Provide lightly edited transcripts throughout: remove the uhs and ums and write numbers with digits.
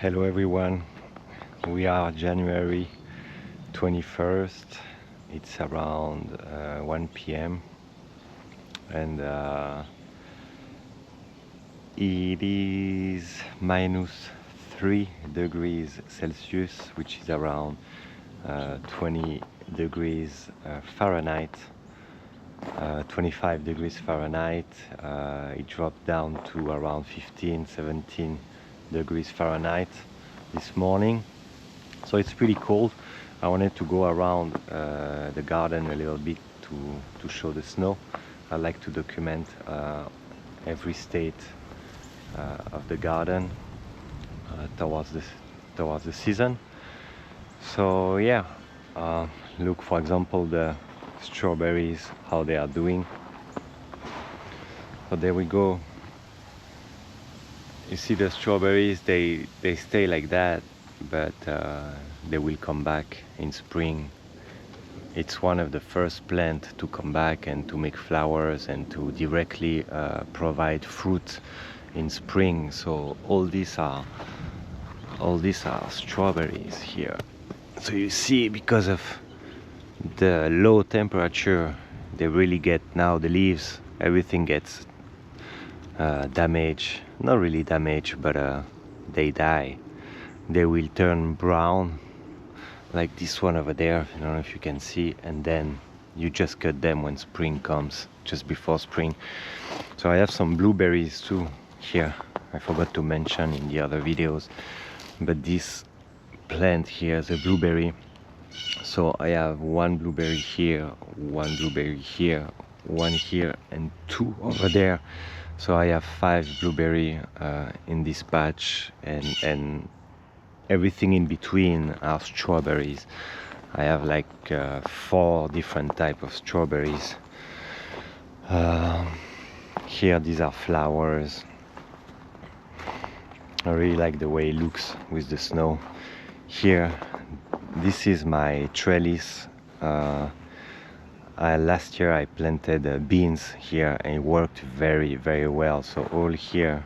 Hello everyone, we are January 21st, it's around 1 p.m. and it is -3 degrees Celsius, which is around 20 degrees Fahrenheit, 25 degrees Fahrenheit. It dropped down to around 15-17 degrees Fahrenheit this morning, so it's pretty cold. I wanted to go around the garden a little bit to show the snow. I like to document every state of the garden towards the season. So yeah, look, for example, the strawberries, how they are doing. So there we go. You see the strawberries, they stay like that, but they will come back in spring. It's one of the first plants to come back and to make flowers and to directly provide fruit in spring. So all these are strawberries here. So you see, because of the low temperature, they really get, now the leaves, everything gets damaged. Not really damaged, but they die. They will turn brown, like this one over there. I don't know if you can see. And then you just cut them when spring comes, just before spring. So I have some blueberries too here. I forgot to mention in the other videos, but this plant here is a blueberry. So I have one blueberry here, one blueberry here, one here, and two over there. So I have 5 blueberry in this patch, and everything in between are strawberries. I have like 4 different types of strawberries. Here these are flowers. I really like the way it looks with the snow. Here, this is my trellis. Last year I planted beans here, and it worked very well. So all here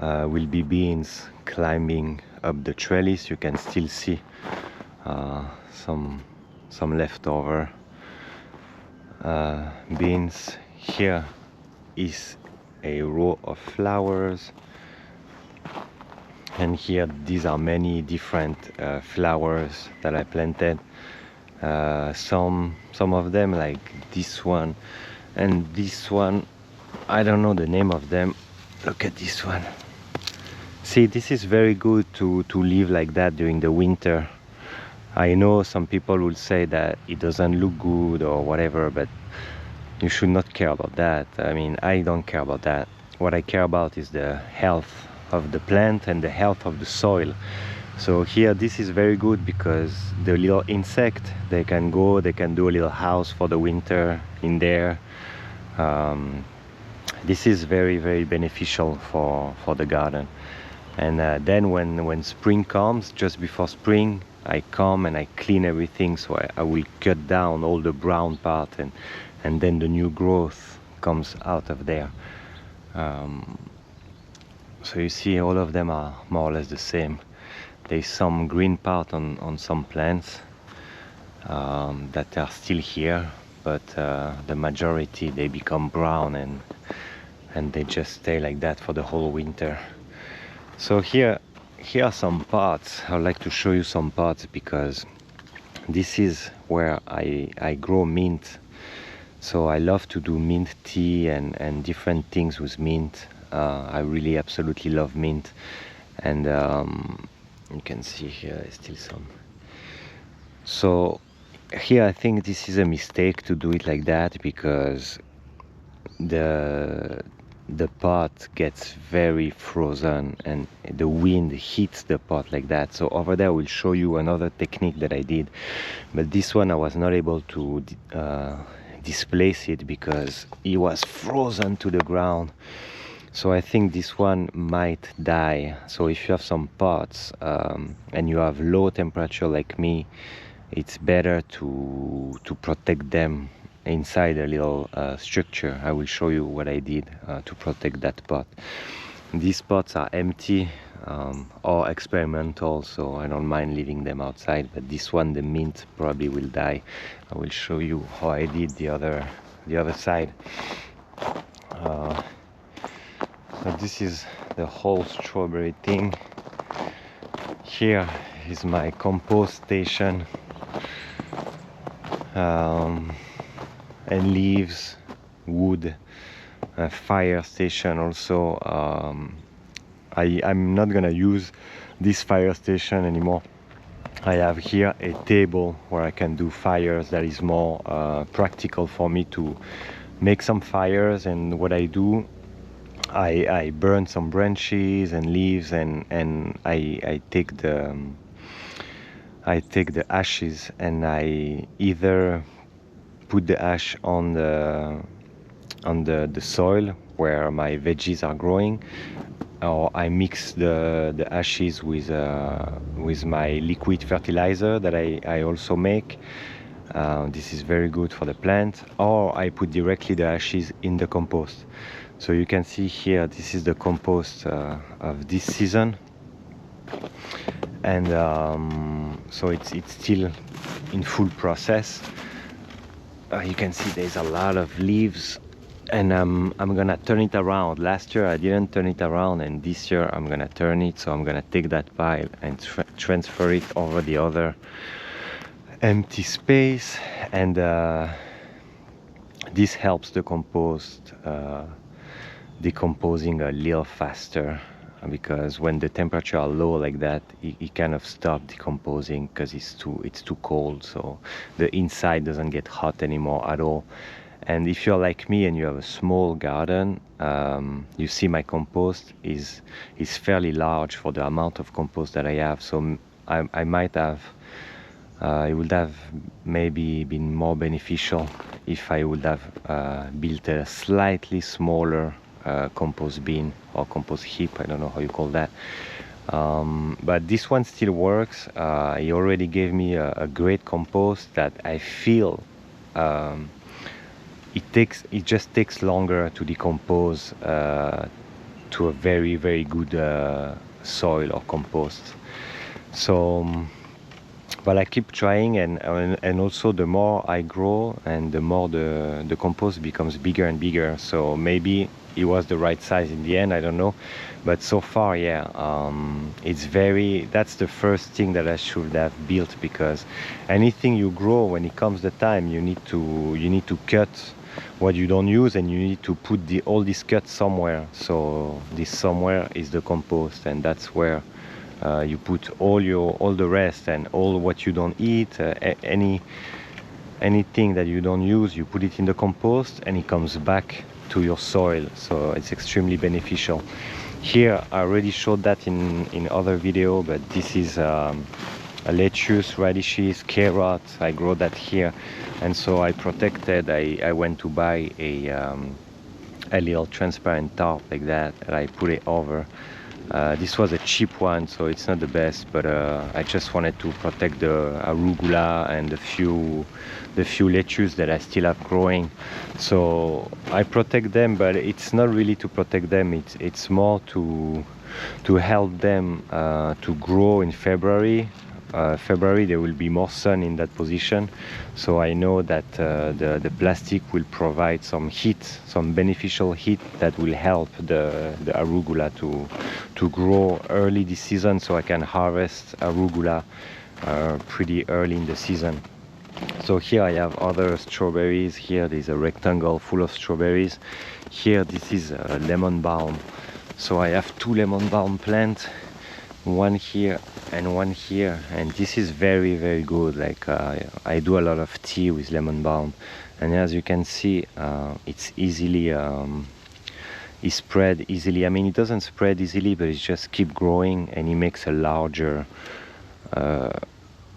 will be beans climbing up the trellis. You can still see some leftover beans. Here is a row of flowers, and here these are many different flowers that I planted. Some of them, like this one and this one, I don't know the name of them. Look at this one. See, this is very good to live like that during the winter. I know some people will say that it doesn't look good or whatever, but you should not care about that. I mean, I don't care about that. What I care about is the health of the plant and the health of the soil. So here this is very good because the little insect, they can go, they can do a little house for the winter in there. This is very beneficial for the garden. And then when spring comes, just before spring, I come and I clean everything. So I will cut down all the brown part, and then the new growth comes out of there. So you see, all of them are more or less the same. There's some green part on some plants that are still here, but the majority, they become brown, and they just stay like that for the whole winter. So here are some parts. I would like to show you some parts, because this is where I grow mint. So I love to do mint tea and different things with mint. I really absolutely love mint. And you can see here there's still some. So here I think this is a mistake to do it like that, because the pot gets very frozen and the wind hits the pot like that. So over there I will show you another technique that I did, but this one I was not able to displace it because it was frozen to the ground. So I think this one might die. So if you have some pots and you have low temperature like me, it's better to protect them inside a little structure. I will show you what I did to protect that pot. These pots are empty. or experimental, so I don't mind leaving them outside. But this one, the mint, probably will die. I will show you how I did the other side. So this is the whole strawberry thing. Here is my compost station, and leaves, wood, a fire station also. I'm not gonna use this fire station anymore. I have here a table where I can do fires that is more practical for me to make some fires. And what I do, I burn some branches and leaves, and I take the ashes, and I either put the ash on the soil where my veggies are growing, or I mix the ashes with my liquid fertilizer that I also make. This is very good for the plant. Or I put directly the ashes in the compost. So you can see here, this is the compost of this season, and so it's still in full process. You can see there's a lot of leaves, and I'm gonna turn it around. Last year I didn't turn it around, and this year I'm gonna turn it. So I'm gonna take that pile and transfer it over the other empty space, and this helps the compost decomposing a little faster, because when the temperature are low like that, it kind of stops decomposing because it's too cold, so the inside doesn't get hot anymore at all. And if you're like me and you have a small garden, you see my compost is fairly large for the amount of compost that I have. So I might have, it would have maybe been more beneficial if I would have built a slightly smaller compost bin or compost heap. I don't know how you call that. But this one still works. He already gave me a great compost that I feel it just takes longer to decompose to a very, very good soil or compost. So but I keep trying, and also the more I grow, and the more the compost becomes bigger and bigger. So maybe it was the right size in the end, I don't know. But so far, yeah, that's the first thing that I should have built, because anything you grow, when it comes the time, you need to cut what you don't use, and you need to put all these cuts somewhere. So this somewhere is the compost, and that's where you put all the rest, and all what you don't eat, anything that you don't use, you put it in the compost, and it comes back to your soil. So it's extremely beneficial. Here I already showed that in other video, but this is a lettuce, radishes, carrots. I grow that here, and so I protected. I went to buy a little transparent tarp like that, and I put it over. This was a cheap one, so it's not the best, but I just wanted to protect the arugula and the few lettuce that I still have growing. So I protect them, but it's not really to protect them. It's more to help them to grow in February. February there will be more sun in that position, so I know that the plastic will provide some heat, some beneficial heat that will help the arugula to grow early this season, so I can harvest arugula pretty early in the season. So here I have other strawberries. Here there's a rectangle full of strawberries. Here this is a lemon balm, so I have 2 lemon balm plants, one here and one here, and this is very, very good. Like I do a lot of tea with lemon balm, and as you can see, it's easily it spread easily. I mean, it doesn't spread easily, but it just keep growing, and it makes a larger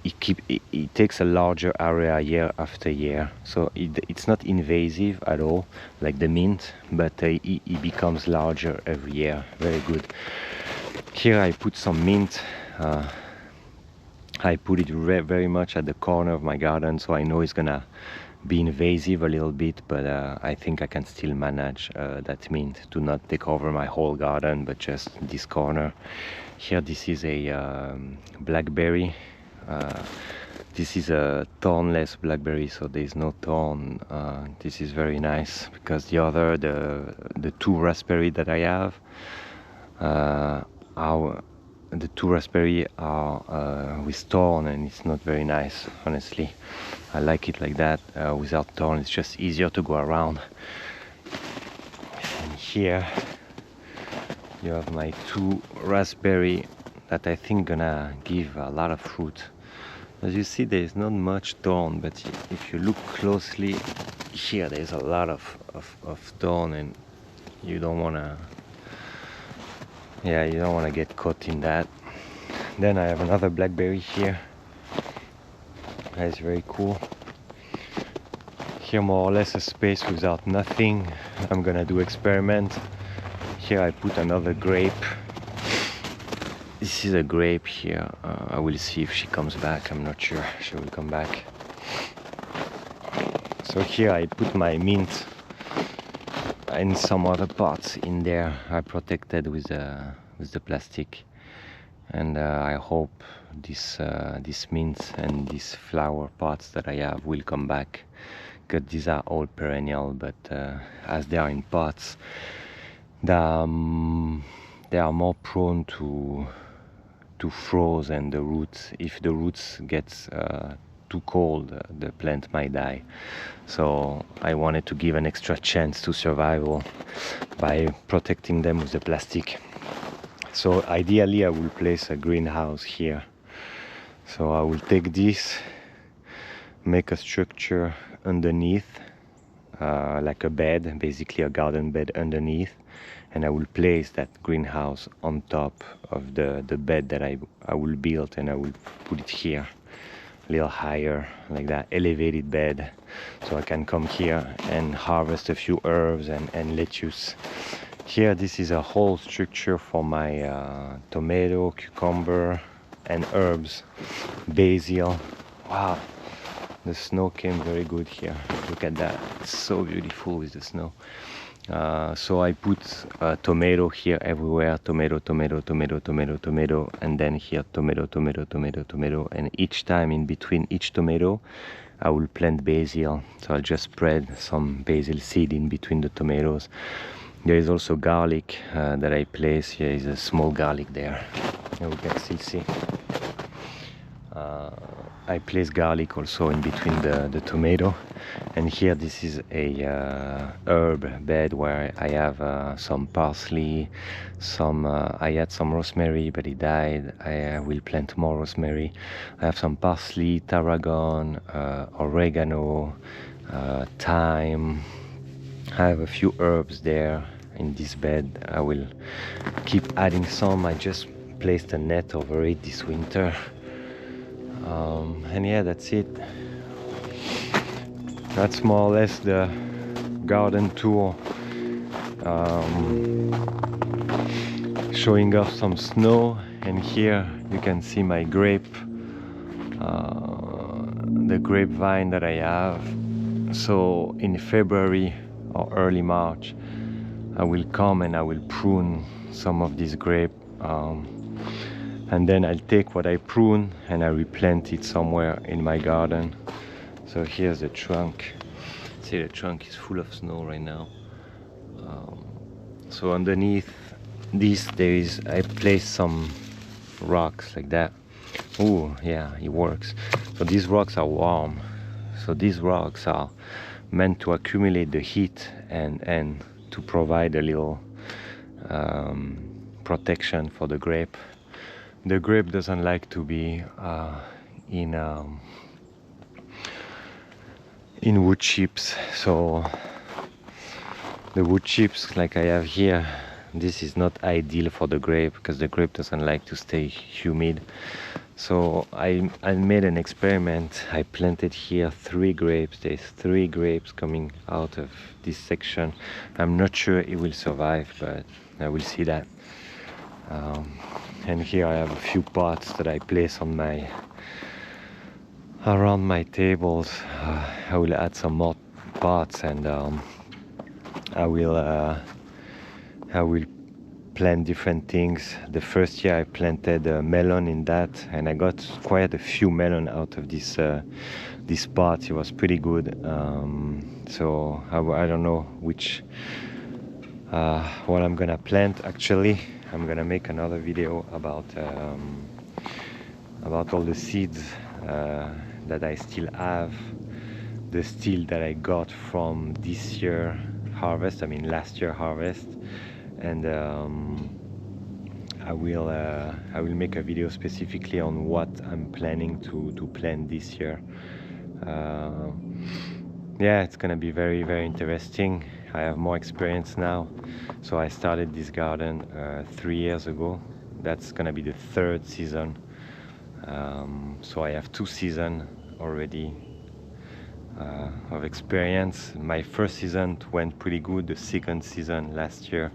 it takes a larger area year after year. So it's not invasive at all like the mint, but it becomes larger every year. Very good. Here I put some mint. I put it very much at the corner of my garden, so I know it's gonna be invasive a little bit, but I think I can still manage that mint to not take over my whole garden, but just this corner. Here, this is a blackberry. This is a thornless blackberry, so there's no thorn. This is very nice because the two raspberry that I have, the two raspberry are with thorn, and it's not very nice, honestly. I like it like that, without thorn. It's just easier to go around. And here you have my two raspberry that I think gonna give a lot of fruit. As you see, there's not much thorn, but if you look closely here, there's a lot of thorn, and you don't wanna get caught in that. Then I have another blackberry here. That's very cool. Here, more or less a space without nothing. I'm gonna do experiment. Here I put another grape. This is a grape here. I will see if she comes back. I'm not sure she will come back. So here I put my mint and some other parts in there. I protected with the plastic, and I hope this mint and these flower parts that I have will come back, because these are all perennial, but as they are in pots, they are more prone to froze, and the roots, if the roots gets too cold, the plant might die. So I wanted to give an extra chance to survival by protecting them with the plastic. So ideally I will place a greenhouse here. So I will take this, make a structure underneath, like a bed, basically a garden bed underneath, and I will place that greenhouse on top of the bed that I will build, and I will put it here, a little higher, like that, elevated bed, so I can come here and harvest a few herbs and lettuce. Here, this is a whole structure for my tomato, cucumber, and herbs, basil. Wow, the snow came very good here. Look at that, it's so beautiful with the snow. So I put tomato here everywhere, tomato, tomato, tomato, tomato, tomato, and then here tomato, tomato, tomato, tomato, and each time in between each tomato I will plant basil. So I'll just spread some basil seed in between the tomatoes. There is also garlic that I place. Here is a small garlic there, and we can still see. I place garlic also in between the tomato. And here, this is a herb bed where I have some parsley, I had some rosemary, but it died. I will plant more rosemary. I have some parsley, tarragon, oregano, thyme. I have a few herbs there in this bed. I will keep adding some. I just placed a net over it this winter. And yeah, that's it. That's more or less the garden tour, showing off some snow. And here you can see my grape, the grapevine that I have. So in February or early March I will come and I will prune some of this grape, and then I'll take what I prune and I replant it somewhere in my garden. So here's the trunk. See, the trunk is full of snow right now. So underneath this I placed some rocks like that. Oh yeah, it works. So these rocks are warm. So these rocks are meant to accumulate the heat and to provide a little protection for the grape. The grape doesn't like to be in wood chips, so the wood chips like I have here, this is not ideal for the grape because the grape doesn't like to stay humid. So I made an experiment. I planted here 3 grapes. There's 3 grapes coming out of this section. I'm not sure it will survive, but I will see that. And here I have a few pots that I place on around my tables. I will add some more pots, and I will plant different things. The first year I planted melon in that, and I got quite a few melon out of this pot. It was pretty good. So I don't know what I'm gonna plant. Actually, I'm gonna make another video about all the seeds that I still have, the still that I got from this year harvest, I mean last year harvest, and I will make a video specifically on what I'm planning to plant this year. Yeah, it's gonna be very, very interesting. I have more experience now. So I started this garden 3 years ago. That's gonna be the third season. So I have 2 seasons already of experience. My first season went pretty good. The second season last year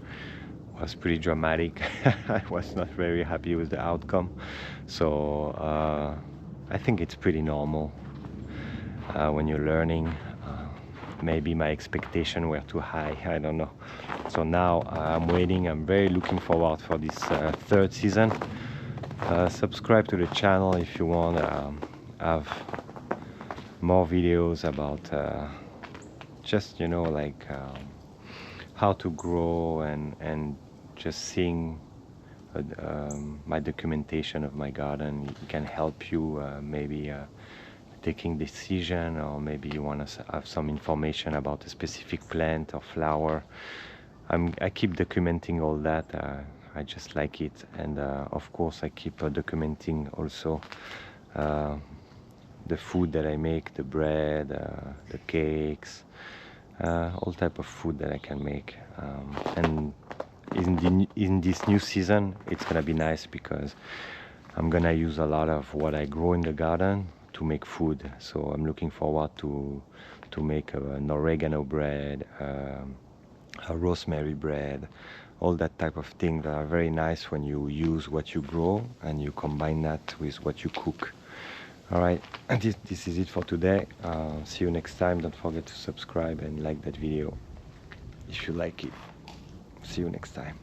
was pretty dramatic. I was not very happy with the outcome. So I think it's pretty normal when you're learning. Maybe my expectations were too high, I don't know. So now I'm waiting. I'm very looking forward for this third season. Subscribe to the channel if you want to have more videos about just, you know, like how to grow, and just seeing my documentation of my garden. It can help you maybe taking decision, or maybe you want to have some information about a specific plant or flower. I keep documenting all that. I just like it, and of course I keep documenting also the food that I make, the bread, the cakes, all type of food that I can make. And in this new season, it's gonna be nice because I'm gonna use a lot of what I grow in the garden to make food. So I'm looking forward to make an oregano bread, a rosemary bread, all that type of thing that are very nice when you use what you grow and you combine that with what you cook. All right, and this is it for today. See you next time. Don't forget to subscribe and like that video if you like it. See you next time.